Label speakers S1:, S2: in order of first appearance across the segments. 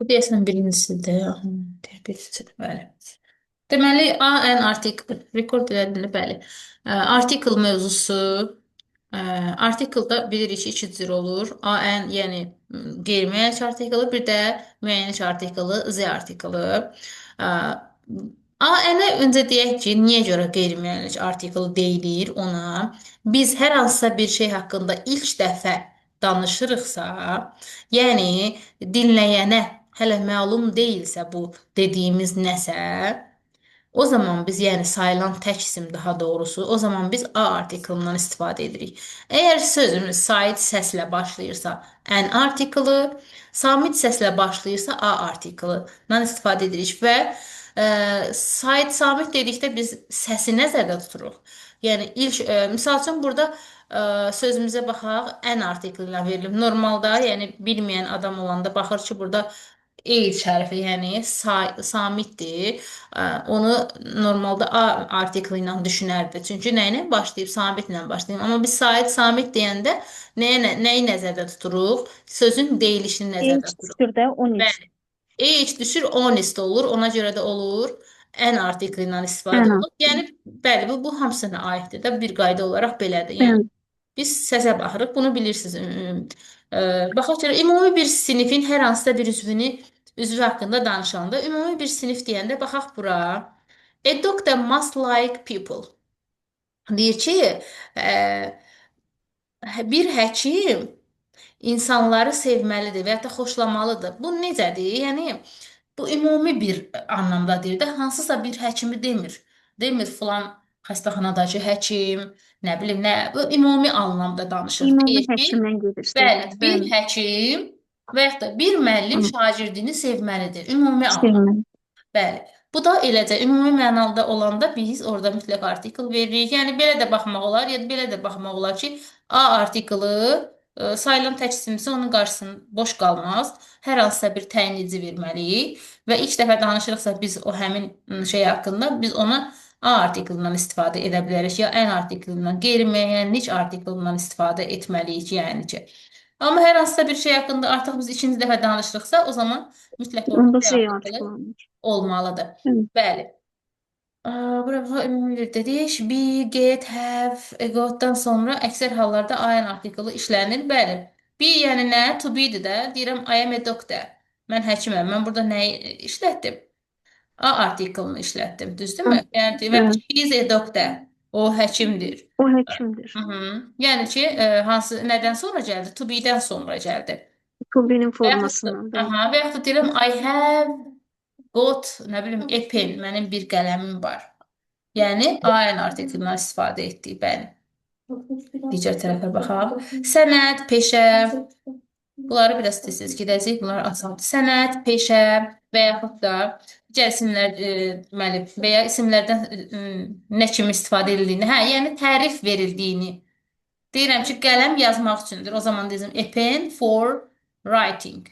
S1: Bu deyəsən birincisidir. Aha, birincisidir, bəli. Deməli, AN artikel, rekord elədin, bəli. Artikel mövzusu, artikelda bilirik ki, iki cür olur. AN, yəni qeyri-müəyyənləşmiş artikeli, bir də müəyyənləşmiş artikeli, Z artikeli. AN-ə öncə deyək ki, niyə görə qeyri-müəyyənləşmiş artikel deyilir ona? Biz hər hansısa bir şey haqqında ilk dəfə danışırıqsa, yəni dinləyənə hələ məlum deyilsə bu dediyimiz nəsə, o zaman biz, yəni sayılan tək isim daha doğrusu, o zaman biz A artiklından istifadə edirik. Əgər sözümüz sait səslə başlayırsa an artiklı, samit səslə başlayırsa A artiklından istifadə edirik və sait samit dedikdə biz səsi nəzərdə tuturuq. Yəni ilk misal üçün burada sözümüzə baxaq, an artiklinə verilib. Normalda, yəni bilməyən adam olanda baxır ki, burada Eid hərfi, yəni samitdir. Onu normalda A artikli ilə düşünərdi. Çünki nə ilə başlayıb? Samit ilə başlayıb. Amma biz sait samit deyəndə nəyi nəzərdə tuturuq? Sözün deyilişini nəzərdə
S2: H
S1: tuturuq.
S2: düşür də 13.
S1: Bəli. Age düşür honest olur. Ona görə də olur. An artikli ilə istifadə
S2: Ən
S1: olunur.
S2: altı.
S1: Yəni bəli, bu hamısına aiddir də. Bir qayda olaraq belədir. Yəni
S2: Ən.
S1: biz səsə baxırıq. Bunu bilirsiniz. Baxaq görə ümumi bir sinifin hər hansısa bir üzvü haqqında danışanda ümumi bir sinif deyəndə baxaq bura. A doctor must like people. Deyir ki, bir həkim insanları sevməlidir və ya da xoşlamalıdır. Bu necədir? Yəni bu ümumi bir anlamdadır da, hansısa bir həkimi demir. Demir filan xəstəxanadakı həkim, nə bilim nə, bu ümumi anlamda danışır.
S2: Ümumi
S1: Deyir ki,
S2: həkimdən gedir
S1: bəli,
S2: söhbət.
S1: bir
S2: Bəli.
S1: həkim və ya da bir müəllim
S2: Hı.
S1: şagirdini sevməlidir. Ümumi anlam.
S2: Sevməm.
S1: Bəli. Bu da eləcə ümumi mənada olanda biz orada mütləq artikl veririk. Yəni belə də baxmaq olar, ya da belə də baxmaq olar ki, A artiklı sayılan tək isimsə onun qarşısında boş qalmaz. Hər hansısa bir təyin edici verməliyik və ilk dəfə danışırıqsa biz o həmin şey haqqında biz ona A artiklindən istifadə edə bilərik ya N artiklindən, qeyri-müəyyənlik artiklindən istifadə etməliyik, yəni ki. Amma hər hansısa bir şey haqqında artıq biz ikinci dəfə danışırıqsa, o zaman mütləq orada
S2: Onda
S1: C
S2: Z
S1: artikli
S2: artıqlanır.
S1: olmalıdır.
S2: Hı.
S1: Bəli. Bura ümumilikdə deyiş, be, get, have, got-dan sonra əksər hallarda I am artiklı işlənir. Bəli. Be, yəni nə? To be-dir də. Deyirəm, I am a doctor. Mən həkiməm. Mən burada nəyi işlətdim? A artiklını işlətdim.
S2: Hı.
S1: Düzdürmü? Yəni deyirəm,
S2: Bəli.
S1: she is a doctor. O həkimdir.
S2: O həkimdir.
S1: Hı -hı. Yəni ki, hansı nədən sonra gəldi? To be-dən sonra gəldi.
S2: To be'nin
S1: Və yaxud da,
S2: formasından. Bəli.
S1: aha, və yaxud da deyirəm, I have got, nə bilim, a pen. Mənim bir qələmim var. Yəni, AN artiklindən istifadə etdik, bəli. Digər tərəfə baxaq. Sənət, peşə. Bunları biraz tez-tez gedəcəyik. Bunlar asandır. Sənət, peşə və yaxud da digər isimlər, deməli, və ya isimlərdən nə kimi istifadə edildiyini, hə, yəni tərif verildiyini. Deyirəm ki, qələm yazmaq üçündür. O zaman deyəcəm, a pen for writing.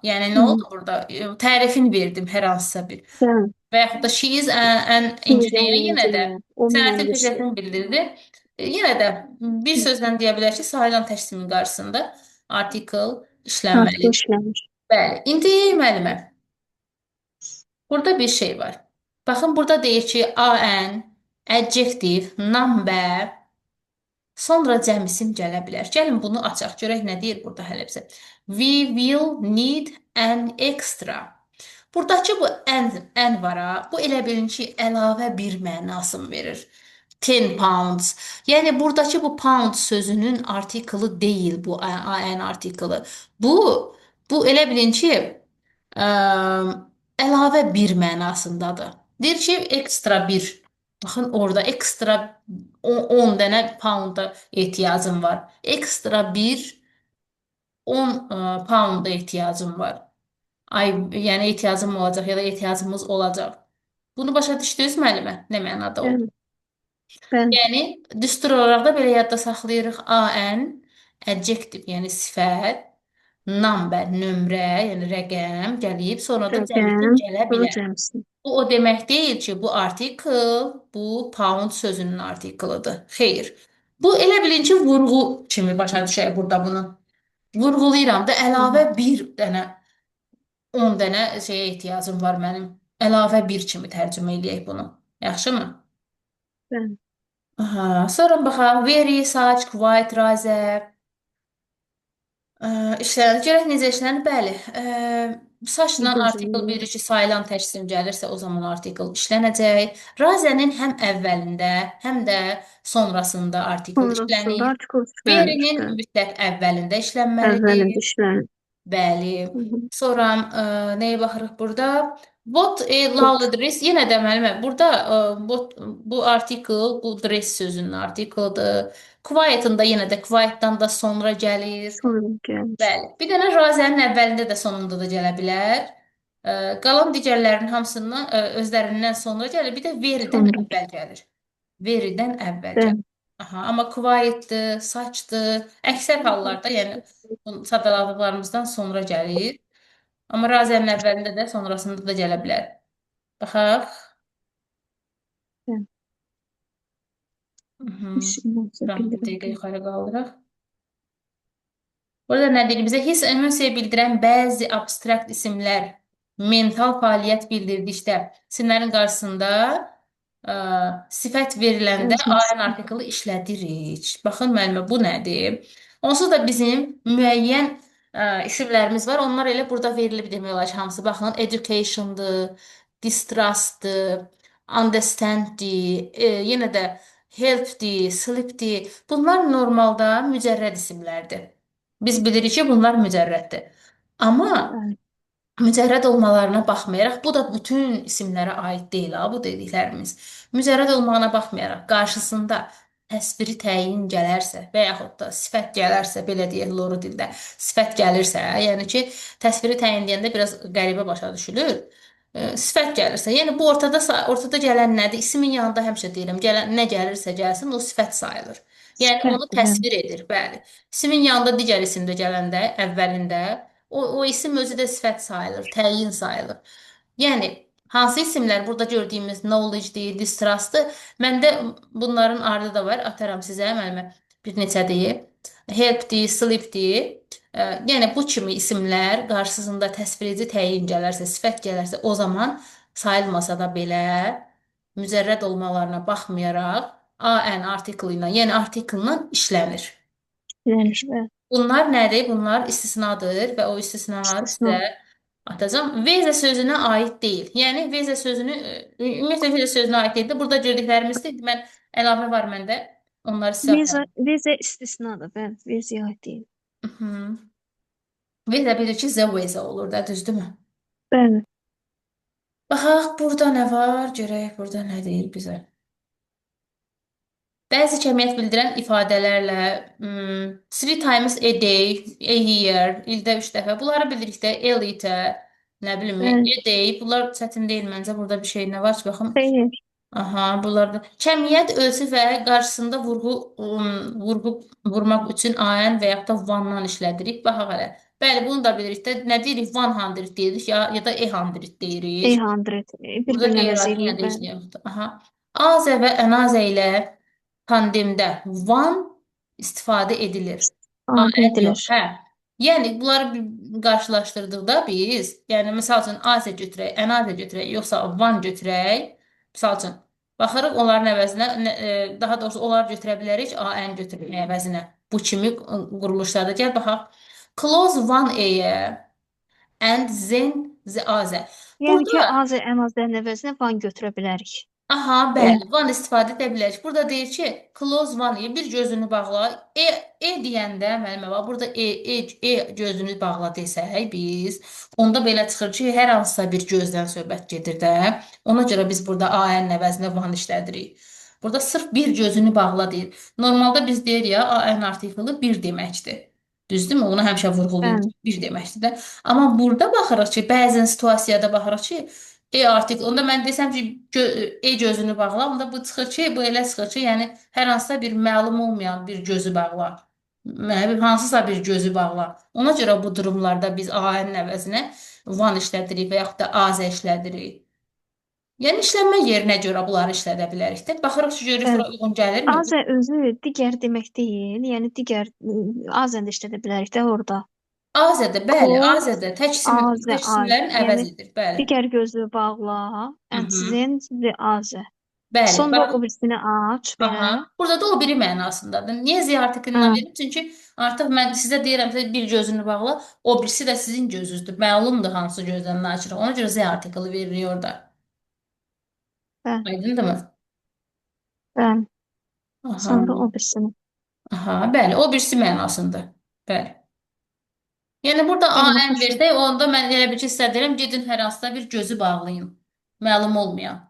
S1: Yəni nə
S2: Hı.
S1: oldu burada? Tərifini verdim hər hansısa bir.
S2: Bəli.
S1: Və yaxud da she is an
S2: Sizdən
S1: engineer yenə də
S2: incələr. O
S1: sənətin
S2: mühəndisdir.
S1: peşəsini bildirdi. Yenə də bir sözlə deyə bilər ki, sayılan təksinin qarşısında artikel
S2: Artıq
S1: işlənməlidir.
S2: işləmiş.
S1: Bəli. İndi müəllimə, burada bir şey var. Baxın, burada deyir ki, an, adjective, number, sonra cəmisim gələ bilər. Gəlin bunu açaq, görək nə deyir burada hələ bizə. We will need an extra. Buradakı bu ən var ha, bu elə bilin ki, əlavə bir mənasını verir. 10 pounds. Yəni buradakı bu pound sözünün artiklı deyil bu an artiklı. Bu elə bilin ki, ə, əlavə bir mənasındadır. Deyir ki, ekstra bir. Baxın orada ekstra 10 dənə pounda ehtiyacım var. Ekstra bir 10 pounda ehtiyacım var. Ay, yəni ehtiyacım olacaq ya da ehtiyacımız olacaq. Bunu başa düşdünüz müəllimə? Nə mənada oldu?
S2: Bəli. Bəli.
S1: Yəni düstur olaraq da belə yadda saxlayırıq. AN adjective, yəni sifət, number, nömrə, yəni rəqəm gəlib, sonra da cəmsin
S2: Rəqəm.
S1: gələ
S2: Sonra
S1: bilər.
S2: cəmsin.
S1: Bu o demək deyil ki, bu artikel, bu pound sözünün artiklıdır. Xeyr. Bu elə bilin ki, vurğu kimi başa düşək burada bunu. Vurğulayıram da
S2: Hı
S1: əlavə
S2: hı.
S1: bir dənə 10 dənə şeyə ehtiyacım var mənim. Əlavə bir kimi tərcümə eləyək bunu. Yaxşımı?
S2: Bəli.
S1: Aha, sonra baxaq. Very, such, quite, rather. İşlənir. Görək necə işlənir? Bəli. Saçla artikel
S2: Gözləyirəm.
S1: biri ki, sayılan təşsim gəlirsə, o zaman artikel işlənəcək. Razənin həm əvvəlində, həm də sonrasında artikel
S2: Sonrasında
S1: işlənir.
S2: artikul işlənir.
S1: Verinin
S2: Bəli.
S1: mütləq əvvəlində
S2: Əvvəlində
S1: işlənməlidir.
S2: işlənir.
S1: Bəli.
S2: Hı hı.
S1: Sonra nəyə baxırıq burada? What a
S2: But
S1: lovely dress. Yenə də müəllimə, burada bu artikel, bu dress sözünün artikeldir. Quiet'ın da yenə də quiet'dan da sonra gəlir.
S2: sonra gəlir.
S1: Bəli. Bir dənə razənin əvvəlində də sonunda da gələ bilər. Qalan digərlərinin hamısından özlərindən sonra gəlir. Bir də veridən
S2: Sonra
S1: əvvəl gəlir. Veridən əvvəl gəlir.
S2: bəli.
S1: Aha, amma quietdir, saçdır. Əksər hallarda, yəni bu sadaladıqlarımızdan sonra gəlir. Amma razənin əvvəlində də, sonrasında da gələ bilər. Baxaq.
S2: Bəli.
S1: Mhm.
S2: İşinizə
S1: Buranı bir
S2: bilirəm.
S1: dəqiqə yuxarı qaldıraq. Burada nə deyir bizə? Hiss emosiya bildirən bəzi abstrakt isimlər mental fəaliyyət bildirdikdə isimlərin qarşısında ə, sifət veriləndə
S2: Yazması.
S1: AN artiklı işlədirik. Baxın müəllimə bu nədir? Onsuz da bizim müəyyən isimlərimiz var. Onlar elə burada verilib demək olar ki, hamısı. Baxın, education'dır, distrust'dır, understand'dir, yenə də help'dir, sleep'dir. Bunlar normalda mücərrəd isimlərdir. Biz bilirik ki, bunlar mücərrəddir. Amma
S2: Bəli.
S1: mücərrəd olmalarına baxmayaraq, bu da bütün isimlərə aid deyil ha, bu dediklərimiz. Mücərrəd olmağına baxmayaraq, qarşısında təsviri təyin gələrsə və yaxud da sifət gələrsə, belə deyək, loru dildə sifət gəlirsə, yəni ki, təsviri təyin deyəndə biraz qəribə başa düşülür. Sifət gəlirsə, yəni bu ortada gələn nədir? İsmin yanında həmişə deyirəm, gələn nə gəlirsə gəlsin, o sifət sayılır. Yəni onu
S2: Sifətdir. Bəli.
S1: təsvir edir, bəli. İsmin yanında digər isim də gələndə, əvvəlində o isim özü də sifət sayılır, təyin sayılır. Yəni hansı isimlər burada gördüyümüz knowledge-dir, distrust-dır. Məndə bunların ardı da var. Ataram sizə müəllimə bir neçə deyib. Help-dir, sleep-dir. Yəni bu kimi isimlər qarşısında təsvirici təyin gələrsə, sifət gələrsə, o zaman sayılmasa da belə mücərrəd olmalarına baxmayaraq AN artiklı ilə, yəni artikllə işlənir.
S2: İşlənir. Bəli.
S1: Bunlar nədir? Bunlar istisnadır və o istisnaları
S2: İstisna.
S1: sizə atacağım. Veza sözünə aid deyil. Yəni veza sözünü ümumiyyətlə veza sözünə aid deyil də burada gördüklərimizdir. Mən əlavə var məndə. Onları sizə
S2: Viza,
S1: atarım.
S2: viza istisnadır. Bəli. Vizaya aid deyil.
S1: Mhm. Veza bilir ki, the veza olur da, düzdürmü?
S2: Bəli.
S1: Baxaq, burada nə var? Görək, burada nə deyir bizə? Bəzi kəmiyyət bildirən ifadələrlə three times a day, a year, ildə 3 dəfə. Bunları bilirik də, a liter, nə bilim,
S2: Bəli.
S1: a day. Bunlar çətin deyil məncə. Burada bir şey nə var? Baxım.
S2: Xeyr.
S1: Aha, bunlar da. Kəmiyyət ölçü və qarşısında vurğu vurmaq üçün an və yaxud da vandan işlədirik. Baxaq hələ. Bəli, bunu da bilirik də. Nə deyirik? 100 deyirik ya da 100 deyirik.
S2: 100
S1: Burada
S2: bir-birinə əvəz
S1: qeyri-adi
S2: eləyir.
S1: yenə də heç
S2: Bəli.
S1: nə yoxdur. Aha. Azə və ənazə ilə tandemdə van istifadə edilir.
S2: İstifadə
S1: AN yox,
S2: edilir.
S1: hə. Yəni bunları qarşılaşdırdıqda biz, yəni misal üçün azə götürək, ənazə götürək, yoxsa van götürək. Misal üçün baxırıq onların əvəzinə, daha doğrusu onları götürə bilərik, AN götürmək əvəzinə. Bu kimi quruluşlarda gəl baxaq. Close one A and then the other.
S2: Yəni ki,
S1: Burada
S2: az ən azların əvəzinə van götürə bilərik.
S1: aha,
S2: Belə.
S1: bəli, van istifadə edə bilərik. Burada deyir ki, close one bir gözünü bağla. E deyəndə müəllimə bax, burada gözünü bağla desək biz, onda belə çıxır ki, hər hansısa bir gözdən söhbət gedir də. Ona görə biz burada AN əvəzinə van işlədirik. Burada sırf bir gözünü bağla deyir. Normalda biz deyirik ya, AN artiklı bir deməkdir. Düzdürmü? Onu həmişə vurğulayırıq.
S2: Bəli.
S1: Bir deməkdir də. Amma burada baxırıq ki, bəzən situasiyada baxırıq ki, artıq onda mən desəm ki, gözünü bağla, onda bu çıxır ki, bu elə çıxır ki, yəni hər hansısa bir məlum olmayan bir gözü bağla. Hansısa bir gözü bağla. Ona görə bu durumlarda biz AN əvəzinə van işlədirik və yaxud da azə işlədirik. Yəni işlənmə yerinə görə bunları işlədə bilərik də. Baxırıq ki, görürük
S2: Bəli.
S1: bura uyğun gəlirmi?
S2: Azə özü digər demək deyil. Yəni digər Azən də işlədə bilərik də orada.
S1: AZ-də, bəli,
S2: Kod,
S1: AZ-də
S2: Azə,
S1: tək
S2: Ay.
S1: isimlərin
S2: Yəni
S1: əvəzidir, bəli.
S2: digər gözlüyü bağla,
S1: Hı hı.
S2: əntizen və Azə.
S1: Bəli,
S2: Sonra
S1: bax,
S2: o birisini aç belə.
S1: aha. Burada da o biri mənasındadır. Niyə Z artiklindən
S2: Hə,
S1: verim? Çünki artıq mən sizə deyirəm ki, bir gözünü bağla, o birisi də sizin gözünüzdür. Məlumdur hansı gözdən açırıq. Ona görə Z artikli verilir orada.
S2: bəli,
S1: Aydındırmı?
S2: bəli.
S1: Aha.
S2: Sonra o birisini.
S1: Aha, bəli, o birisi mənasında. Bəli. Yəni burada
S2: Yəni
S1: AM
S2: baxın şu.
S1: versək, onda mən elə bir ki, sizə deyirəm, gedin hər hansısa bir gözü bağlayın. Məlum olmayan.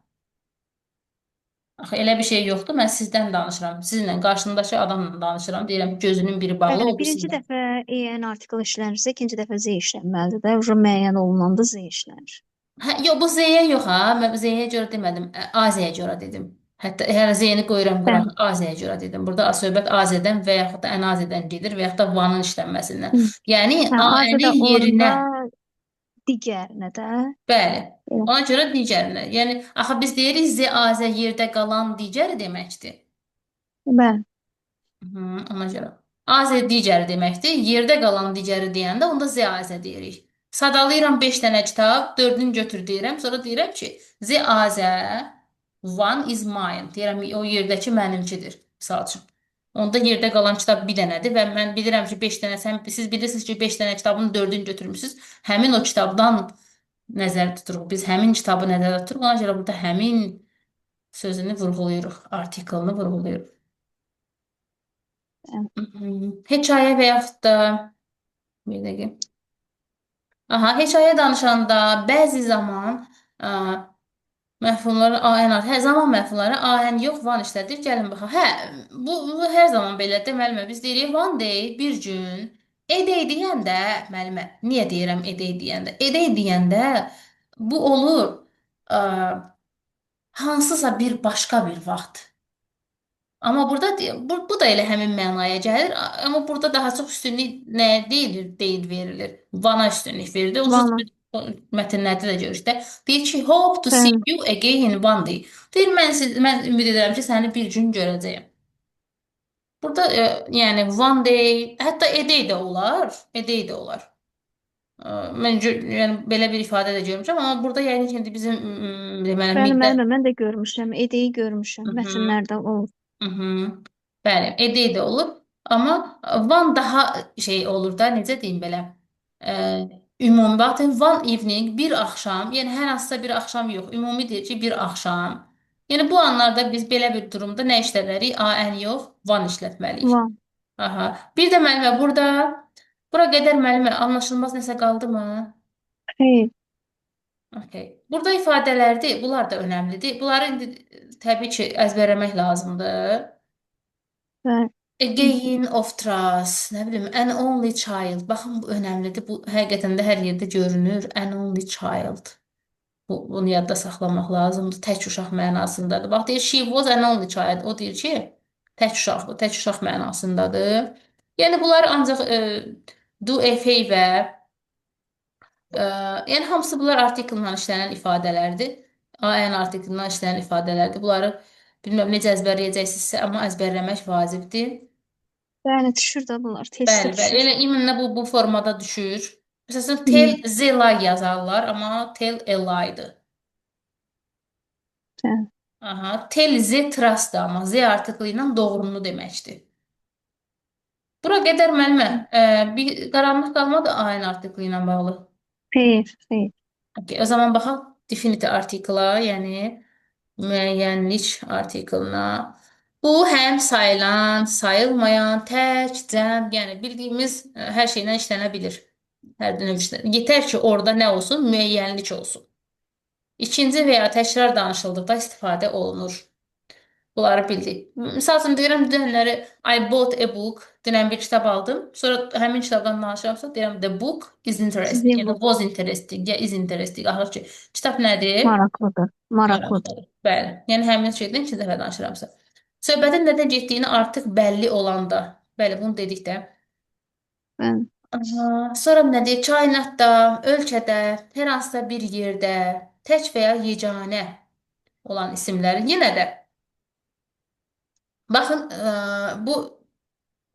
S1: Axı elə bir şey yoxdur. Mən sizdən danışıram. Sizinlə qarşımdakı adamla danışıram. Deyirəm gözünün biri bağlı,
S2: Bəli,
S1: o birisi
S2: birinci
S1: bağlı.
S2: dəfə EN artikel işlənirsə, ikinci dəfə Z işlənməlidir də. Uje müəyyən olunanda Z işlənir.
S1: Hə, yox, bu Z-yə yox ha. Mən Z-yə görə demədim. AZ-yə görə dedim. Hətta hər Z-ni qoyuram qırağa.
S2: Bəli.
S1: AZ-yə görə dedim. Burada söhbət AZ-dən və yaxud da ən AZ-dən gedir və yaxud da vanın işlənməsindən.
S2: Hı.
S1: Yəni
S2: Hə, Azə də
S1: AN-in
S2: orada
S1: yerinə.
S2: digərinə də.
S1: Bəli.
S2: Belə.
S1: Ona görə digərinə. Yəni axı biz deyirik Z, AZ yerdə qalan digəri deməkdir.
S2: Bəli.
S1: Hı, ona görə. AZ digəri deməkdir. Yerdə qalan digəri deyəndə onda ZAZ deyirik. Sadalayıram 5 dənə kitab, 4-ünü götür deyirəm, sonra deyirəm ki, ZAZ one is mine. Deyirəm o yerdəki mənimkidir. Misal üçün. Onda yerdə qalan kitab bir dənədir və mən bilirəm ki, 5 dənə siz bilirsiniz ki, 5 dənə kitabın 4-ünü götürmüsüz. Həmin o kitabdan nəzərdə tuturuq. Biz həmin kitabı nəzərdə tuturuq. Ona görə burada həmin sözünü vurğulayırıq, artiklını vurğulayırıq.
S2: Bəli.
S1: Hekayə və yaxud da bir dəqiqə. Aha, hekayə danışanda bəzi zaman ə, məfhumları AN, hə, zaman məfhumları AN yox, van işlədir. Gəlin baxaq. Hə, bu hər zaman belədir, müəllimə. Biz deyirik one day, bir gün. Eday deyəndə, müəllimə, niyə deyirəm eday deyəndə? Eday deyəndə bu olur ə, hansısa bir başqa bir vaxt. Amma burada bu da elə həmin mənaya gəlir. Amma burada daha çox üstünlük nəyə deyilir, deyil verilir. Vana üstünlük verilir. Onsuz
S2: Vana.
S1: biz o mətnlərdə də görürük də. Deyir ki, hope to see
S2: Bəli.
S1: you again one day. Deyir mən ümid edirəm ki, səni bir gün görəcəyəm. Burada yəni one day, hətta a day də olar, a day də olar. Mən yəni belə bir ifadə də görmüşəm, amma burada yəni ki, bizim deməli
S2: Bəli,
S1: müddət.
S2: müəllimə, mən də görmüşəm. Edeyi görmüşəm.
S1: Mhm.
S2: Mətnlərdə olur.
S1: Mhm. Bəli, edi də olur. Amma Van daha şey olur da, necə deyim belə. Ə, ümumi baxın, one evening bir axşam, yəni hər hansısa bir axşam yox, ümumi deyir ki, bir axşam. Yəni bu anlarda biz belə bir durumda nə işlədərik? AN yox, van işlətməliyik.
S2: Van.
S1: Aha. Bir də müəllimə burada bura qədər müəllimə anlaşılmaz nəsə qaldımı?
S2: Xeyr.
S1: Okay. Burada ifadələrdir, bunlar da önəmlidir. Bunları indi təbii ki, əzbərləmək lazımdır.
S2: Bəli.
S1: A gain of trust, nə bilim, an only child. Baxın, bu önəmlidir. Bu həqiqətən də hər yerdə görünür. An only child. Bunu yadda saxlamaq lazımdır. Tək uşaq mənasındadır. Bax, deyir, she was an only child. O deyir ki, tək uşaqdır, tək uşaq mənasındadır. Yəni, bunlar ancaq do a favor, yəni hamısı bunlar artikllə işlənən ifadələrdir. AN artikllə işlənən ifadələrdir. Bunları bilməm necə əzbərləyəcəksinizsə, amma əzbərləmək vacibdir.
S2: Bəli, düşür də bunlar. Testdə
S1: Bəli, bəli.
S2: düşür.
S1: Elə iminlə bu formada düşür. Məsələn, tell
S2: Hı.
S1: the lie yazarlar, amma tell a lie-dır.
S2: Bəli.
S1: Aha, tell the trust-dır, amma z artiklı ilə doğrunu deməkdir. Bura qədər müəllimə, bir qaranlıq qalmadı AN artiklı ilə bağlı.
S2: Xeyr, xeyr.
S1: Okay, o zaman baxaq definitive artikla, yəni müəyyənlik artiklına. Bu həm sayılan, sayılmayan, tək, cəm, yəni bildiyimiz hər şeylə işlənə bilir. Hər növ işlənə. Yetər ki, orada nə olsun? Müəyyənlik olsun. İkinci və ya təkrar danışıldıqda istifadə olunur. Bunları bildik. Misal üçün deyirəm, dünənləri I bought a book, dünən bir kitab aldım. Sonra həmin kitabdan danışıramsa, deyirəm the book is interesting.
S2: Sizin
S1: Yəni
S2: bu
S1: was interesting, ya is interesting. Axır ki, kitab nədir?
S2: maraqlıdır. Maraqlıdır.
S1: Maraqlıdır. Bəli. Yəni həmin şeydən iki dəfə danışıramsa. Söhbətin nədən getdiyini artıq bəlli olanda. Bəli, bunu dedik də.
S2: Bəli.
S1: Aha, sonra nə deyir? Kainatda, ölkədə, hər hansısa bir yerdə, tək və ya yeganə. olan isimlər. Yenə də baxın, bu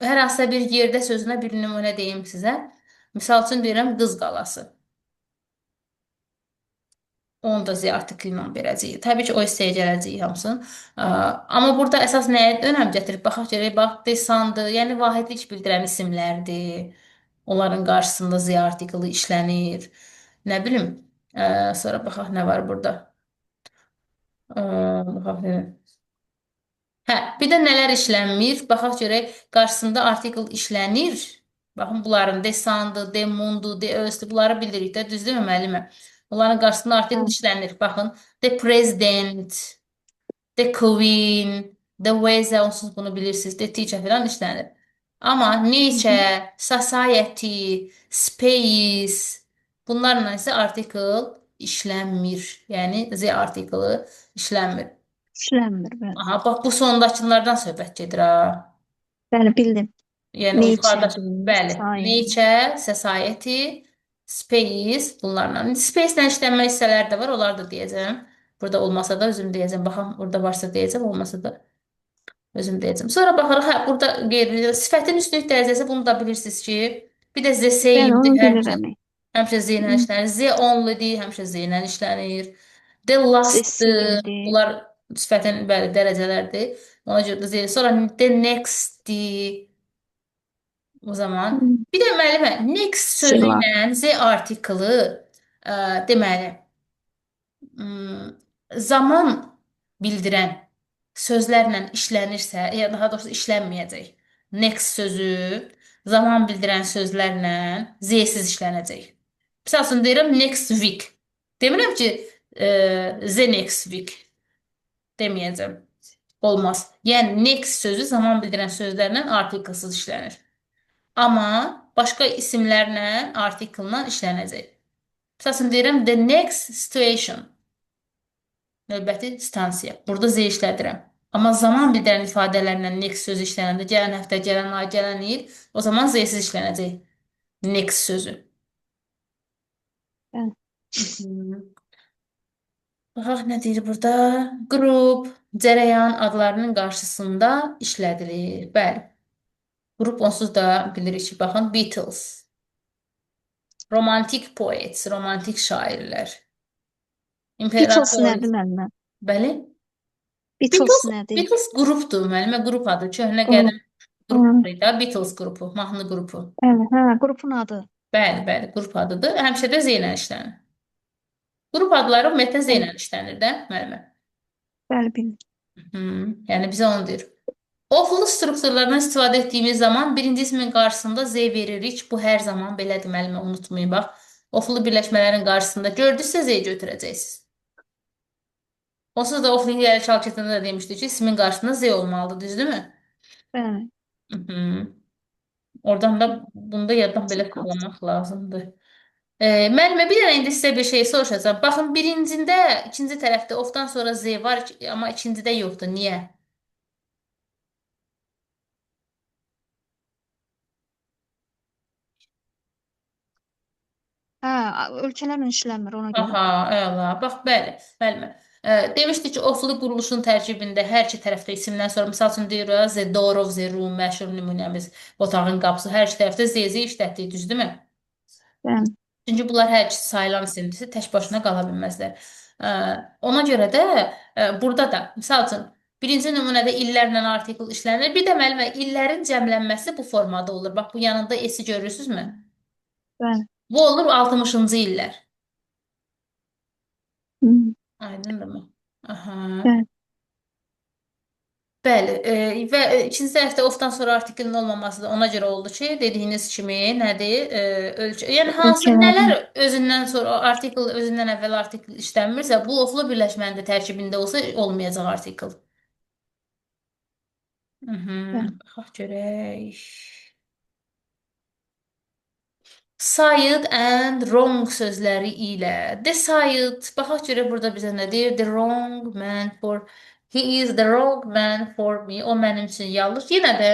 S1: hər hansısa bir yerdə sözünə bir nümunə deyim sizə. Misal üçün deyirəm Qız Qalası. Onu da Z artikli ilə verəcəyik. Təbii ki, o hissəyə gələcəyik hamısını. Amma burada əsas nəyə önəm gətirib? Baxaq görək, bax, desandır, yəni vahidlik bildirən isimlərdir. Onların qarşısında Z artikli işlənir. Nə bilim, sonra baxaq nə var burada. Baxaq görək. Hə, bir də nələr işlənmir? Baxaq görək, qarşısında artikl işlənir. Baxın, bunların desandı, demundu, deözdü, bunları bilirik də, düzdürmü müəllimə? Bunların qarşısında artikl
S2: Bəli,
S1: işlənir. Baxın, the president, the queen, the weather, onsuz bunu bilirsiniz, the teacher falan işlənir. Amma
S2: hı hı.
S1: nature, society, space, bunlarla isə artikl işlənmir. Yəni, z artiklı işlənmir.
S2: İşlənmir, bəli.
S1: Aha, bax bu sondakılardan söhbət gedir ha.
S2: Bəli, bildim.
S1: Yəni o yuxarıda
S2: Nature-dir,
S1: bəli,
S2: science.
S1: nature, society, space bunlarla. Space-lə işlənmə hissələri də var, onları da deyəcəm. Burada olmasa da özüm deyəcəm. Baxın, burada varsa deyəcəm, olmasa da özüm deyəcəm. Sonra baxırıq, hə, burada qeyri sifətin üstünlük dərəcəsi bunu da bilirsiniz ki, bir də the
S2: Bəli,
S1: same-dir,
S2: onu bilirəm.
S1: həmişə z ilə
S2: Hı.
S1: işlənir. The only-dir, həmişə z ilə işlənir. The last-dır.
S2: Seçildi.
S1: Bunlar sifətin bəli dərəcələrdir. Ona görə də z. Sonra the next-dir. O
S2: Hı.
S1: zaman bir də müəllimə next sözü
S2: Silah.
S1: ilə z artiklı deməli zaman bildirən sözlərlə işlənirsə, ya daha doğrusu işlənməyəcək. Next sözü zaman bildirən sözlərlə z-siz işlənəcək. Məsəl üçün deyirəm next week. Demirəm ki, the next week deməyəcəm. Olmaz. Yəni next sözü zaman bildirən sözlərlə artiklsız işlənir. Amma başqa isimlərlə artiklla işlənəcək. Məsələn deyirəm the next station. Növbəti stansiya. Burada z işlədirəm. Amma zaman bildirən ifadələrlə next sözü işlənəndə gələn həftə, gələn ay, gələn il, o zaman z-siz işlənəcək. Next sözü.
S2: Bəli.
S1: Mhm. Baxaq nə deyir burada? Qrup, cərəyan adlarının qarşısında işlədilir. Bəli. Qrup onsuz da bilirik ki, baxın Beatles. Romantik poets, romantik şairlər.
S2: Beatles
S1: İmperator.
S2: nədir müəllimə?
S1: Bəli.
S2: Beatles
S1: Beatles,
S2: nədir?
S1: Beatles qrupdur, müəllimə, qrup adı. Köhnə
S2: Qrup.
S1: qədim
S2: Hı.
S1: qrup var idi, Beatles qrupu, mahnı qrupu.
S2: Bəli, hə, qrupun adı.
S1: Bəli, bəli, qrup adıdır. Həmişə də Z ilə işlənir. Qrup adları ümumiyyətlə Z
S2: Bəli,
S1: ilə işlənir də, müəllimə.
S2: bəli, bildim.
S1: Yəni bizə onu deyir. Oflu strukturlardan istifadə etdiyimiz zaman birinci ismin qarşısında Z veririk. Bu hər zaman belədir, müəllimə, unutmayın bax. Oflu birləşmələrin qarşısında gördünüzsə Z götürəcəksiniz. Onsuz da oflu hiyəli çalkatında da demişdik ki, ismin qarşısında Z olmalıdır, düzdürmü?
S2: Bəli.
S1: Mhm. Oradan da bunu da yaddan belə saxlamaq lazımdır. Müəllimə, bir dənə indi sizə bir şey soruşacağam. Baxın, birincində, ikinci tərəfdə ofdan sonra Z var, amma ikincidə yoxdur. Niyə?
S2: Hə, ölkələrlə işləmir ona görə.
S1: Aha, əla. Bax, bəli, müəllimə. Demişdik ki, oflu quruluşun tərkibində hər iki tərəfdə isimdən sonra, misal üçün deyirik, the door of the room, məşhur nümunəmiz, otağın qapısı, hər iki tərəfdə Z-zi işlətdik, düzdürmü?
S2: Bəli,
S1: Çünki bunlar hər ikisi sayılan isimdirsə, tək başına qala bilməzlər. Ə, Ona görə də burada da, misal üçün, birinci nümunədə illərlə artikl işlənir. Bir də müəllimə, illərin cəmlənməsi bu formada olur. Bax, bu yanında S-i görürsünüzmü?
S2: bəli.
S1: Bu olur 60-cı illər.
S2: Hı.
S1: Aydındırmı? Aha.
S2: Bəli,
S1: Bəli, və ikinci tərəfdə ofdan sonra artiklin olmaması da ona görə oldu ki, dediyiniz kimi nədir? Ölçü, yəni hansı
S2: ölkələrlə.
S1: nələr özündən sonra artikl özündən əvvəl artikl işlənmirsə, bu oflu birləşmənin də tərkibində olsa olmayacaq artikl.
S2: Bəli,
S1: Baxaq görək. Side and wrong sözləri ilə. Decide. Baxaq görək burada bizə nə deyir? The wrong man for he is the wrong man for me. O mənim üçün yanlış. Yenə də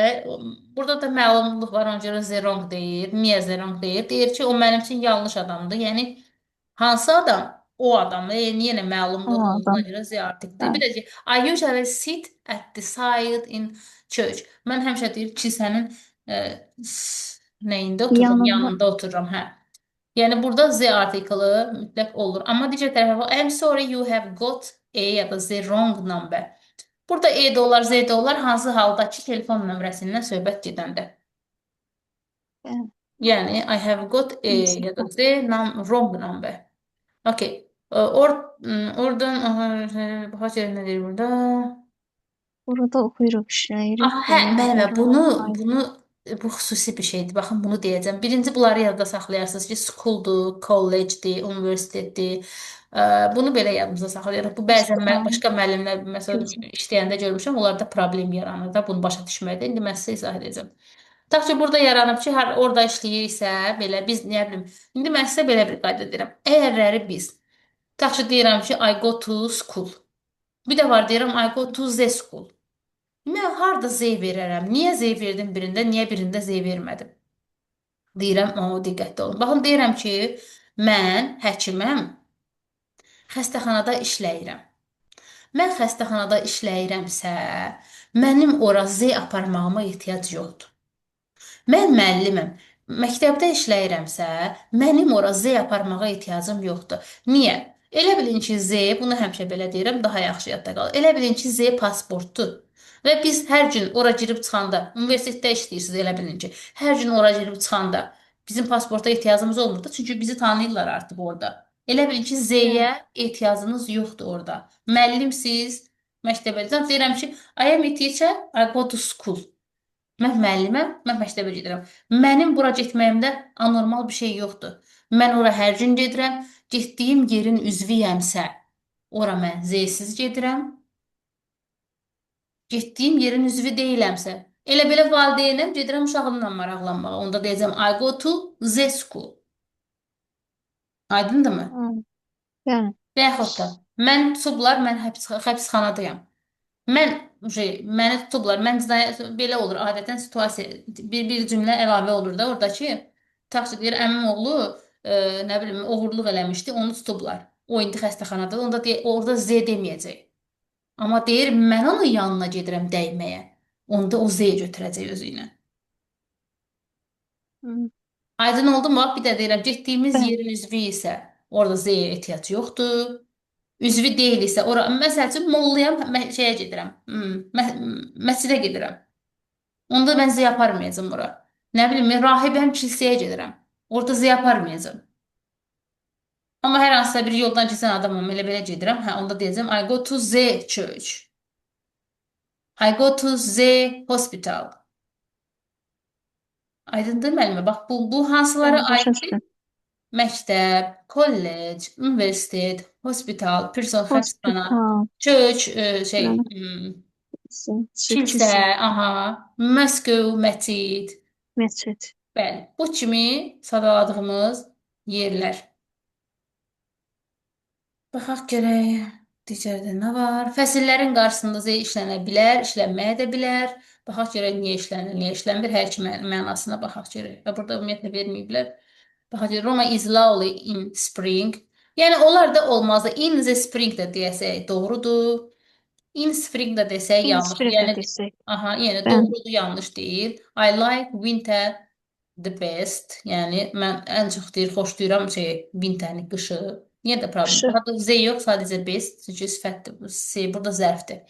S1: burada da məlumluq var, ona görə the wrong deyir. Niyə the wrong deyir? Deyir ki, o mənim üçün yanlış adamdır. Yəni hansı adam? o adam. Yenə
S2: O
S1: məlumluq olduğuna
S2: adam.
S1: görə Z artikeldir. Bir
S2: Bəli.
S1: də ki, I usually sit at the side in church. Mən həmişə deyir kilsənin nəyində otururam,
S2: Yanında.
S1: yanında otururam, hə. Yəni burada Z artiklı mütləq olur. Amma digər tərəfə I'm sorry you have got a ya da the wrong number. Burada E də olar, Z də olar, hansı halda ki, telefon nömrəsindən söhbət gedəndə.
S2: Bəli.
S1: Yəni I have got a ya da
S2: İnsaflı.
S1: the wrong number. Okay. Oradan Hacer nə deyir burada?
S2: Burada oxuyuruq, işləyirik.
S1: Aha, hə,
S2: Belə
S1: müəllimə,
S2: ora,
S1: bunu
S2: aydın.
S1: bu xüsusi bir şeydir. Baxın, bunu deyəcəm. Birinci bunları yadda saxlayarsınız ki, schooldur, collegedir, universitetdir. Bunu belə yadımıza saxlayırıq. Bu bəzən
S2: İstixana.
S1: başqa müəllimlər məsələn
S2: Gözəl.
S1: işləyəndə görmüşəm, onlarda problem yaranır da, bunu başa düşməkdə. İndi mən sizə izah edəcəm. Tutaq ki, burada yaranıb ki, hər orada işləyirsə, belə biz nə bilim, indi mən sizə belə bir qayda deyirəm. Əgərləri biz tutaq ki, deyirəm ki, I go to school. Bir də var deyirəm I go to the school. Mən harda Z verərəm? Niyə Z verdim birində, niyə birində Z vermədim? Deyirəm, o diqqətli olun. Baxın, deyirəm ki, mən həkiməm, xəstəxanada işləyirəm. Mən xəstəxanada işləyirəmsə, mənim ora Z aparmağıma ehtiyac yoxdur. Mən müəlliməm. Məktəbdə işləyirəmsə, mənim ora Z aparmağa ehtiyacım yoxdur. Niyə? Elə bilin ki, Z, bunu həmişə belə deyirəm, daha yaxşı yadda qalır. Elə bilin ki, Z pasportdur. Və biz hər gün ora girib çıxanda, universitetdə işləyirsiniz, elə bilin ki, hər gün ora girib çıxanda bizim pasporta ehtiyacımız olmurdu, çünki bizi tanıyırlar artıq orada. Elə bilin ki, Z-yə
S2: Bəli.
S1: ehtiyacınız yoxdur orada. Müəllimsiz, məktəbə. Deyirəm ki, I am a teacher, I go to school. Mən müəlliməm, mən məktəbə gedirəm. Mənim bura getməyimdə anormal bir şey yoxdur. Mən ora hər gün gedirəm. Getdiyim yerin üzvüyəmsə, ora mən Z-siz gedirəm. Getdiyim yerin üzvü deyiləmsə, elə belə valideynəm, gedirəm uşağımla maraqlanmağa. Onda deyəcəm I go to Z school. Aydındırmı?
S2: Hı, bəli.
S1: Və yaxud da mən tutublar, mən həbsxanadayam. Mən məni tutublar. Mən belə olur adətən situasiya bir cümlə əlavə olur da oradakı. Tutaq ki, deyir əmim oğlu nə bilim oğurluq eləmişdi, onu tutublar. O indi xəstəxanadadır. Onda orada Z deməyəcək. Amma deyir mən onun yanına gedirəm dəyməyə. Onda o Z götürəcək özü ilə.
S2: Hı,
S1: Aydın oldu mu? Bir də deyirəm getdiyimiz
S2: bəli.
S1: yerin üzvü isə orada Z-yə ehtiyac yoxdur. Üzvü deyil isə ora məsəl üçün molluyam, şeyə gedirəm. Məscidə gedirəm. Onda mən Z aparmayacağam ora. Nə bilim, rahibəm kilsəyə gedirəm. Orada Z aparmayacağam. Amma hər hansısa bir yoldan keçən adamam, elə belə gedirəm. Hə, onda deyəcəm I go to Z church. I go to Z hospital. Aydındır müəllimə? Bax bu hansılara
S2: Bəli, başa
S1: aiddir?
S2: düşdüm.
S1: Məktəb, kollec, universitet, hospital, person, həbsxana,
S2: Hospital.
S1: church,
S2: Bəli.
S1: kilsə,
S2: Kilsə.
S1: aha, Moskov, məscid.
S2: Məscid.
S1: Bəli, bu kimi sadaladığımız yerlər. Baxaq görək. Digərdə nə var? Fəsillərin qarşısında Z işlənə bilər, işlənməyə də bilər. Baxaq görək niyə işlənir, niyə işlənmir, hər iki mənasına baxaq görək. Və burada ümumiyyətlə verməyiblər. Baxaq görək, Roma is lovely in spring. Yəni onlar da olmazdı. In the spring də deyəsək doğrudur. In spring də desək yanlış.
S2: İnspirit də
S1: Yəni
S2: desək.
S1: aha, yəni
S2: Bəli.
S1: doğrudur, yanlış deyil. I like winter the best. Yəni mən ən çox xoşlayıram winterni, qışı. Niyə də problem?
S2: Qışı.
S1: Daha da Z yox, sadəcə best. Çünki sifətdir. Burada zərfdir.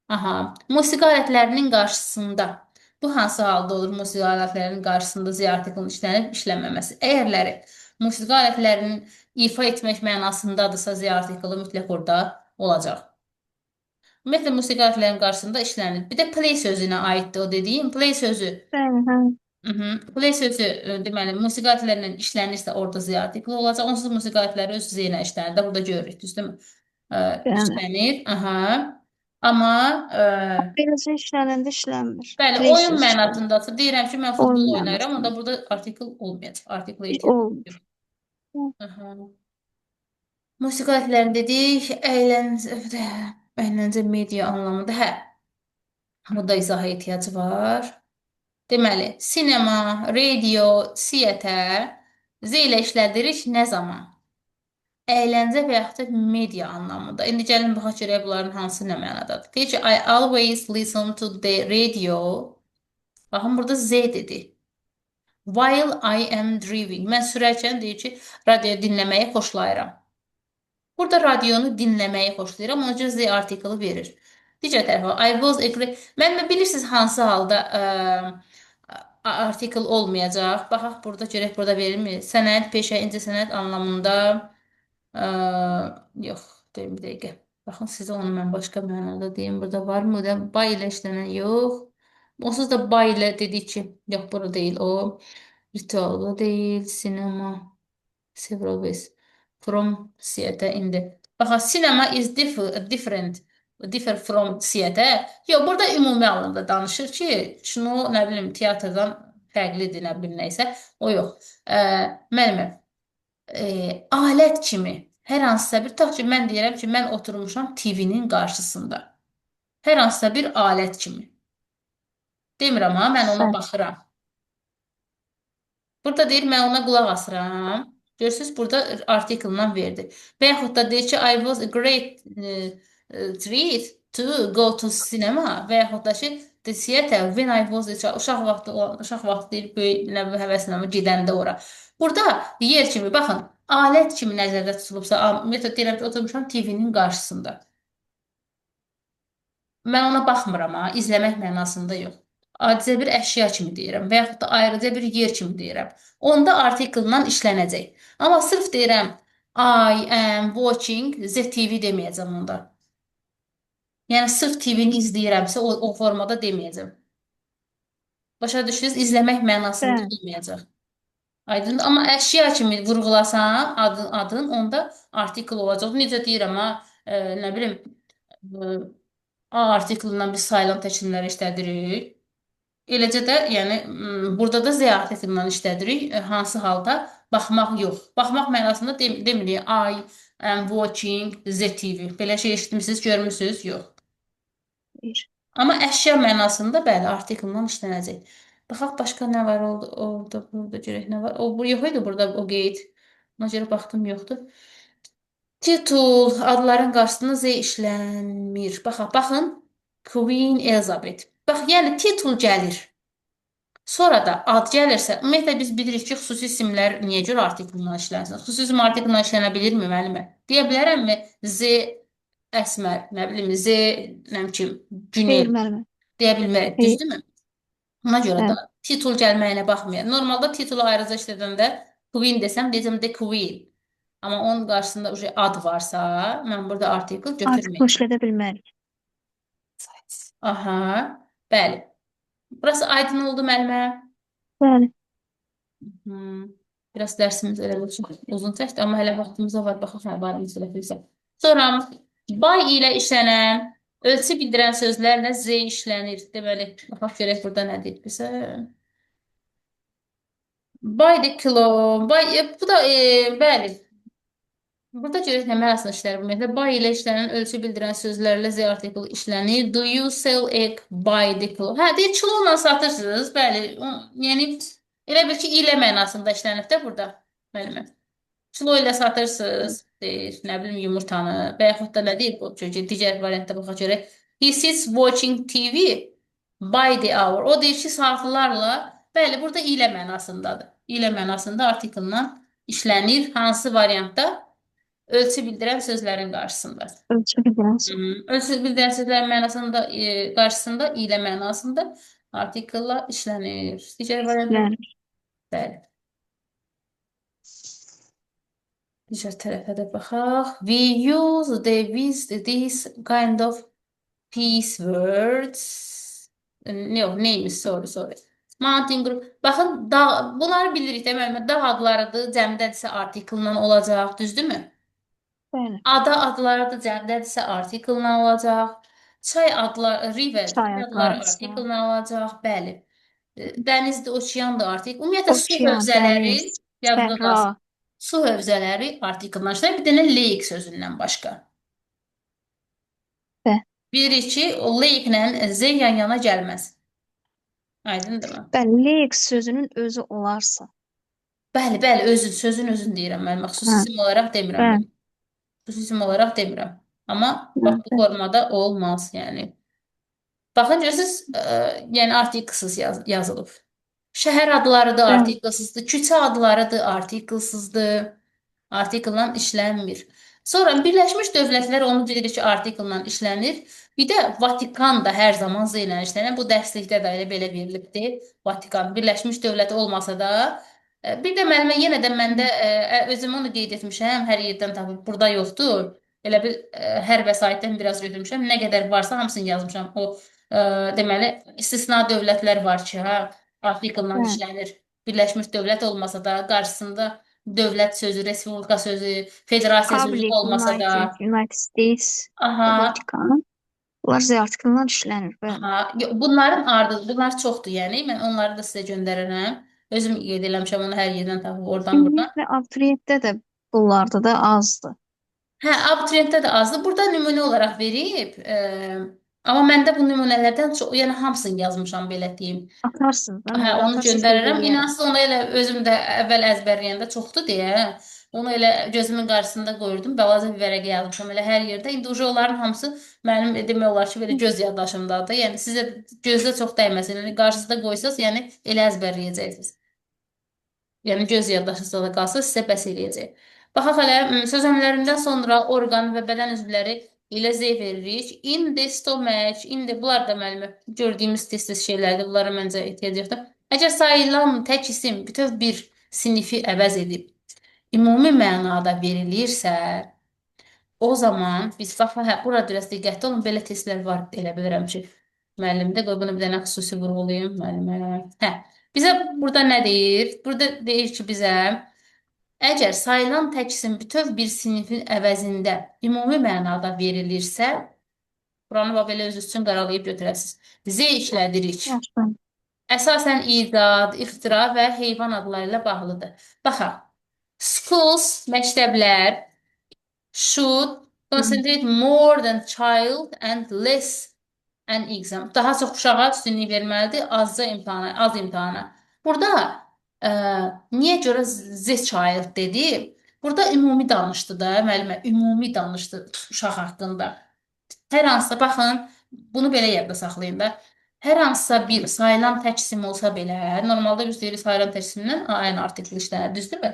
S1: Aha. Musiqi alətlərinin qarşısında. Bu hansı halda olur musiqi alətlərinin qarşısında Z artiklının işlənib işlənməməsi? Əgərləri musiqi alətlərinin ifa etmək mənasındadırsa Z artiklı mütləq orada olacaq. Ümumiyyətlə musiqi alətlərinin qarşısında işlənir. Bir də play sözünə aiddir o dediyim. Play sözü.
S2: Bəli, hə.
S1: Play sözü deməli musiqi alətlərlə işlənirsə orada Z artikli olacaq. Onsuz musiqi alətləri öz Z ilə işlənir də burada görürük, düzdürmü?
S2: Bəli.
S1: İşlənir. Aha. Amma
S2: Beləcə işlənəndə işlənmir.
S1: bəli,
S2: Play
S1: oyun
S2: söz çıxır.
S1: mənasındasa deyirəm ki, mən
S2: Oyun
S1: futbol oynayıram,
S2: mənasında.
S1: onda burada artikl olmayacaq. Artiklə ehtiyac
S2: Olmur.
S1: yox. Aha. Musiqi alətlərini dedik, əyləncə media anlamında. Hə, burada izaha ehtiyac var. Deməli, sinema, radio, teatr Z ilə işlədirik nə zaman? əyləncə və yaxud da media anlamında. İndi gəlin baxaq görək bunların hansı nə mənadadır. Deyir ki, I always listen to the radio. Baxın burada Z dedi. While I am driving. Mən sürərkən deyir ki, radio dinləməyi xoşlayıram. Burada radionu dinləməyi xoşlayıram. Ona görə Z artiklı verir. Digər tərəfə I was agree. Mən bilirsiniz hansı halda artikel olmayacaq. Baxaq burada görək burada verilmi? Sənət, peşə, incəsənət anlamında ə, yox, deyim bir dəqiqə. Baxın sizə onu mən başqa mənada deyim. Burada varmı? Da bay ilə işlənən yox. Onsuz da bay ilə dedik ki, yox bura deyil o. Ritual da deyil, sinema. Several ways from theater in the. Baxa, cinema is differ from theater. Yox, burada ümumi anlamda danışır ki, şunu nə bilim teatrdan fərqlidir, nə bilim nəysə. O yox. Müəllimə, alət kimi hər hansısa bir tutaq ki, mən deyirəm ki, mən oturmuşam TV-nin qarşısında. Hər hansısa bir alət kimi. Demirəm ha, mən ona
S2: Bəli,
S1: baxıram. Burada deyir, mən ona qulaq asıram. Görürsünüz, burada artikeldən verdi. Və yaxud da deyir ki, I was a great treat to go to cinema. Və yaxud da ki, the theater when I was uşaq vaxtı deyir, böyük nə bilim, həvəslə gedəndə ora. Burada yer kimi, baxın, alət kimi nəzərdə tutulubsa, metod deyirəm ki, oturmuşam TV-nin qarşısında. Mən ona baxmıram ha, izləmək mənasında yox. Adicə bir əşya kimi deyirəm və yaxud da ayrıca bir yer kimi deyirəm. Onda artikellə işlənəcək. Amma sırf deyirəm I am watching ZTV deməyəcəm onda. Yəni sırf TV-ni izləyirəmsə o formada deməyəcəm. Başa düşdünüz? İzləmək mənasında
S2: bəli.
S1: olmayacaq. Aydın. Amma əşya kimi vurğulasan adın onda artikel olacaq. Necə deyirəm ha, nə bilim, e, A artiklından biz sayılan təşkilləri işlədirik. Eləcə də, yəni burada da Z artiklindən işlədirik. Hansı halda? Baxmaq yox. Baxmaq mənasında demirik. I am watching ZTV. Belə şey eşitmisiniz, görmüsünüz? Yox.
S2: Bir.
S1: Amma əşya mənasında bəli, artiklından işlənəcək. Baxaq başqa nə var orada, burada görək nə var. O bu yox idi burada o qeyd. Ona görə baxdım yoxdur. Titul adların qarşısında Z işlənmir. Baxın. Queen Elizabeth. Bax, yəni titul gəlir. Sonra da ad gəlirsə, ümumiyyətlə biz bilirik ki, xüsusi isimlər niyə görə artiklından işlənsin? Xüsusi isim artiklından işlənə bilirmi müəllimə? Deyə bilərəmmi? Z Əsmər, nə bilim, Z nə bilim,
S2: Xeyr,
S1: Günel
S2: müəllimə.
S1: deyə bilmərik,
S2: Xeyr,
S1: düzdürmü? Ona görə də
S2: bəli.
S1: titul gəlməyinə baxmayın. Normalda titulu ayrıca işlədəndə Queen desəm, deyəcəm The Queen. Amma onun qarşısında ad varsa, mən burada artikl
S2: Artıq
S1: götürməyəcəm.
S2: işlədə bilmərik.
S1: Aha, bəli. Burası aydın oldu müəllimə.
S2: Bəli,
S1: Hmm. Biraz dərsimiz elə bil çox uzun çəkdi, amma hələ vaxtımız var. Baxaq nə var məsələfizə. Sonra bay ilə işlənən, ölçü bildirən sözlərlə Z işlənir. Deməli, baxaq görək burada nə deyir bizə. Baydı kilo, bu da bəli. Burada görək nə mənasında işlənir bu metod. Buy ilə işlənən ölçü bildirən sözlərlə Z artiklı işlənir. Do you sell egg by the kilo? Hə, deyir, kilola satırsınız. Bəli. Yəni elə bil ki, ilə mənasında işlənib də burada. Müəllimə. Kilo ilə satırsınız. Deyir, nə bilim, yumurtanı. Və yaxud da nə deyir bu çocuq? Digər variantda baxa görək. He sits watching TV by the hour. O deyir ki, saatlarla. Bəli, burada ilə mənasındadır. İlə mənasında artiklla işlənir. Hansı variantda? Ölçü bildirən sözlərin qarşısında.
S2: ölçü bildirən söz.
S1: Ölçü bildirən sözlərin mənasında qarşısında ilə mənasında artiklla işlənir. Digər variantda
S2: Yəni,
S1: bəli. Digər tərəfə də baxaq. We use these kind of piece words. Yox, neymiş? Sorry. Mountain group. Baxın, bunları bilirik də müəllimə. Dağ adlarıdır, cəmdədirsə artiklla olacaq, düzdürmü?
S2: bəli.
S1: Ada adları cəmdədirsə artiklla olacaq. Çay adları, river,
S2: Çay
S1: çay adları
S2: adlarsa,
S1: artiklla olacaq. Bəli. Dənizdir, okeandır artik. Ümumiyyətlə su
S2: okean,
S1: hövzələri
S2: dəniz,
S1: yadda
S2: səhra.
S1: qalsın. Su hövzələri artiklla işlənir. Bir dənə lake sözündən başqa.
S2: Və,
S1: Bilirik ki, o lake-lə Z yan-yana gəlməz. Aydındırmı?
S2: bəli, leyk sözünün özü olarsa.
S1: Bəli, özün, sözün özün deyirəm mən. Xüsusi
S2: Hə,
S1: isim olaraq demirəm
S2: bəli,
S1: mən. Xüsusi olaraq demirəm. Amma bax bu
S2: Bəli,
S1: formada olmaz, yəni. Baxın görürsüz, yəni artiklsız yazılıb. Şəhər adları da
S2: bəli.
S1: artiklsızdır, küçə adları da artiklsızdır. Artiklla işlənmir. Sonra Birləşmiş Dövlətlər onu deyir ki, artiklla işlənir. Bir də Vatikan da hər zaman Z ilə işlənir. Bu dərslikdə də elə belə verilibdir. Vatikan Birləşmiş Dövlət olmasa da bir də müəllimə yenə də məndə özüm onu qeyd etmişəm, hər yerdən tapıb burada yoxdur. Elə bir hər vəsaitdən biraz götürmüşəm. Nə qədər varsa hamısını yazmışam. O deməli istisna dövlətlər var ki, hə, artiklla
S2: Bəli.
S1: işlənir. Birləşmiş Dövlət olmasa da qarşısında dövlət sözü, respublika sözü, federasiya sözü
S2: Public
S1: olmasa da,
S2: United States
S1: aha,
S2: Vatikanı. Bunlar Z artıklarından işlənir. Bəli.
S1: Bunların ardı, bunlar çoxdur, yəni mən onları da sizə göndərərəm. Özüm qeyd eləmişəm onu hər yerdən tapıb oradan buradan.
S2: Ümumiyyətlə abituriyentdə də bunlarda da azdır.
S1: Hə, abituriyentdə də azdır. Burada nümunə olaraq verib. Amma məndə bu nümunələrdən çox, yəni hamısını yazmışam belə deyim.
S2: Atarsınız da
S1: Hə,
S2: mənə
S1: onu
S2: atarsınız qeyd
S1: göndərərəm.
S2: eləyərəm.
S1: İnansız onu elə özüm də əvvəl əzbərləyəndə çoxdur deyə onu elə gözümün qarşısında qoyurdum. Balaca bir vərəqə yazmışam elə hər yerdə. İndi uje onların hamısı mənim demək olar ki, belə göz yaddaşımdadır. Yəni sizə gözdə çox dəyməsin. Yəni qarşınızda qoysaz, yəni elə əzbərləyəcəksiniz. Yəni göz yaddaşınızda da qalsa sizə bəs eləyəcək. Baxaq hələ sözəmlərindən sonra orqan və bədən üzvləri ilə Z veririk. In the stomach, in the bunlar da müəllimə gördüyümüz tez-tez şeylərdir. Bunlara məncə ehtiyac yoxdur. Əgər sayılan tək isim bütöv bir sinifi əvəz edib ümumi mənada verilirsə, o zaman biz bax, hə, burada biraz diqqətli olun. Belə testlər var, elə bilirəm ki, müəllimdə. Qoy bunu bir dənə xüsusi vurğulayım müəllimə. Hə, bizə burada nə deyir? Burada deyir ki, bizə əgər sayılan tək isim bütöv bir sinifin əvəzində ümumi mənada verilirsə, buranı bax belə öz üçün qaralayıb götürəsiniz. Z işlədirik.
S2: Yaxşı.
S1: Əsasən icad, ixtira və heyvan adları ilə bağlıdır. Baxaq. Schools, məktəblər should concentrate more than child and less an exam. Daha çox uşağa üstünlük verməlidir, azca imtahana, az imtahana. Burada ə, niyə görə this child dedi? Burada ümumi danışdı da, müəllimə, ümumi danışdı uşaq haqqında. Hər hansısa baxın, bunu belə yadda saxlayın da. Hər hansısa bir sayılan tək isim olsa belə, normalda biz deyirik sayılan tək isimdən ayın artikli işlənir, düzdürmü?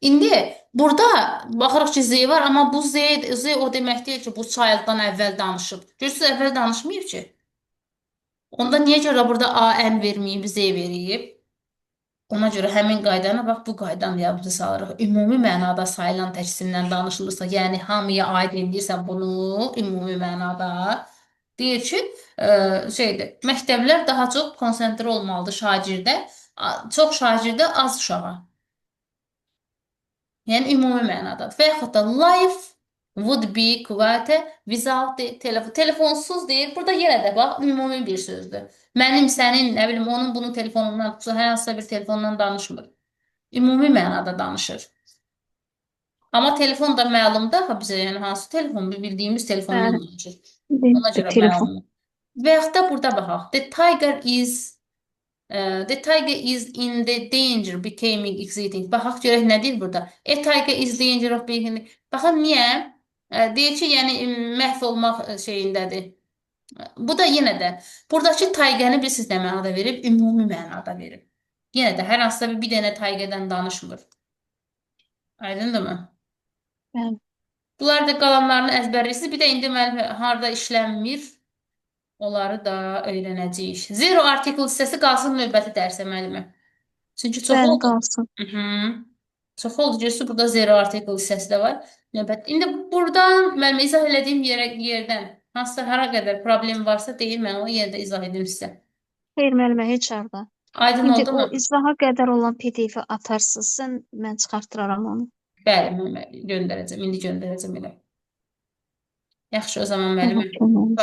S1: İndi burada baxırıq ki, Z var, amma bu Z o demək deyil ki, bu childdan əvvəl danışıb. Görürsüz, əvvəl danışmayıb ki. Onda niyə görə burada AN verməyib, Z verib? Ona görə həmin qaydanı bax bu qaydanı yadımıza salırıq. Ümumi mənada sayılan tək isimdən danışılırsa, yəni hamıya aid edirsən bunu ümumi mənada deyir ki, şeydir, məktəblər daha çox konsentrə olmalıdır şagirdə, çox şagirdə az uşağa. Yəni ümumi mənada. Və yaxud da life would be quite without the telefon. Telefonsuz deyir. Burada yenə də bax ümumi bir sözdür. Mənim, sənin, nə bilim, onun bunun telefonundan, hər hansısa bir telefondan danışmır. Ümumi mənada danışır. Amma telefon da məlumdur axı bizə, yəni hansı telefon, bildiyimiz telefondan
S2: Bəli.
S1: danışır. Ona
S2: Bir
S1: görə
S2: telefon.
S1: məlumdur. Və yaxud da burada baxaq. The tiger is in the danger becoming exciting. Baxaq görək nə deyir burada. A tiger is danger of becoming. Baxın niyə? Deyir ki, yəni məhv olmaq şeyindədir. Bu da yenə də buradakı tayqəni bilirsiniz nə mənada verib? Ümumi mənada verib. Yenə də hər hansısa bir dənə tayqədən danışmır. Aydındırmı?
S2: Bəli.
S1: Bunlar da qalanlarını əzbərləyirsiniz. Bir də indi müəllim harda işlənmir, onları da öyrənəcəyik. Zero article hissəsi qalsın növbəti dərsə müəllimə. Çünki çox
S2: Bəli,
S1: oldu.
S2: qalsın.
S1: Mhm. Çox oldu. Görürsüz, burada zero article hissəsi də var. Növbət. İndi buradan mən izah elədiyim yerdən hansısa hara qədər problem varsa deyil, mən onu yenə də izah edim sizə.
S2: Xeyr, müəllimə, heç harda.
S1: Aydın
S2: İndi
S1: oldu
S2: o
S1: mu?
S2: izaha qədər olan PDF-i atarsınız, mən çıxartdıraram onu.
S1: Bəli, müəllimə, göndərəcəm. İndi göndərəcəm elə. Yaxşı, o zaman
S2: Hə,
S1: müəllimə.
S2: tamam.